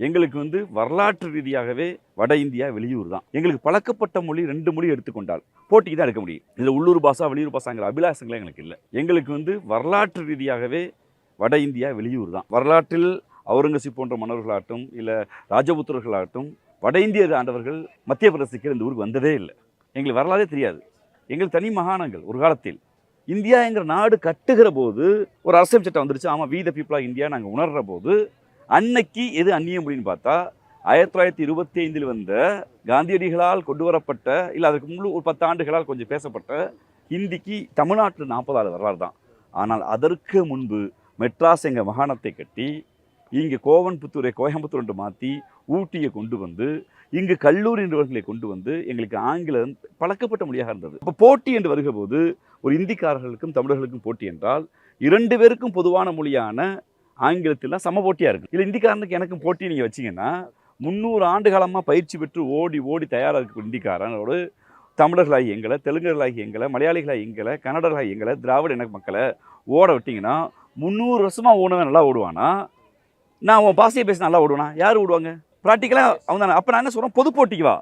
எங்களுக்கு வரலாற்று ரீதியாகவே வட இந்தியா வெளியூர் தான். எங்களுக்கு பழக்கப்பட்ட மொழி 2 மொழி எடுத்துக்கொண்டால் போட்டிக்கு தான் எடுக்க முடியும். இதில் உள்ளூர் பாஷா வெளியூர் பாஷாங்கிற அபிலாஷங்களே எங்களுக்கு இல்லை. எங்களுக்கு வரலாற்று ரீதியாகவே வட இந்தியா வெளியூர் தான். வரலாற்றில் அவுரங்கசீப் போன்ற மன்னர்களாகட்டும் இல்லை ராஜபுத்திரர்களாகட்டும் வட இந்திய ஆண்டவர்கள் மத்திய பிரதேசத்துக்கு இந்த ஊருக்கு வந்ததே இல்லை. எங்களுக்கு வரலாறே தெரியாது. எங்களுக்கு தனி மாகாணங்கள். ஒரு காலத்தில் இந்தியா என்கிற நாடு கட்டுகிற போது ஒரு அரசியல் சட்டம் வந்துருச்சு. ஆமாம், we the people of India நாங்கள் உணர்கிற போது அன்னைக்கு எது அந்நிய மொழின்னு பார்த்தா 1925 வந்த காந்தியடிகளால் கொண்டு வரப்பட்ட இல்லை அதுக்கு முழு ஒரு 10 ஆண்டுகளால் கொஞ்சம் பேசப்பட்ட ஹிந்திக்கு தமிழ்நாட்டில் 40 வரலாறு தான். ஆனால் அதற்கு முன்பு மெட்ராஸ் எங்கள் மாகாணத்தை கட்டி இங்கே கோவன்புத்தூரை கோயம்புத்தூர் என்று மாற்றி ஊட்டியை கொண்டு வந்து இங்கு கல்லூரி நிறுவனங்களை கொண்டு வந்து எங்களுக்கு ஆங்கிலம் பழக்கப்பட்ட மொழியாக இருந்தது. இப்போ போட்டி என்று வருகிற போது ஒரு இந்திக்காரர்களுக்கும் தமிழர்களுக்கும் போட்டி என்றால் 2 பேருக்கும் பொதுவான மொழியான ஆங்கிலத்தில் சம போட்டியாக இருக்குது. இல்லை இந்திக்காரனுக்கு எனக்கும் போட்டி நீங்கள் வச்சிங்கன்னா 300 ஆண்டு காலமாக பயிற்சி பெற்று ஓடி ஓடி தயாராக இருக்க இந்திக்காரனோடு தமிழர்களாகி எங்களை, தெலுங்கர்களாகி எங்களை, மலையாளிகளாகி எங்களை, கன்னடர்களாகி எங்களை, திராவிட இன மக்களை ஓட விட்டிங்கன்னா 300 வருஷமாக ஓடுவன் நல்லா ஓடுவானா? நான் உன் பாசையை பேச நல்லா ஓடுவேனா? யார் ஓடுவாங்க? ப்ராக்டிக்கலாக அவங்க தானே. அப்போ நான் என்ன சொல்கிறேன், பொது போட்டிக்கு வா.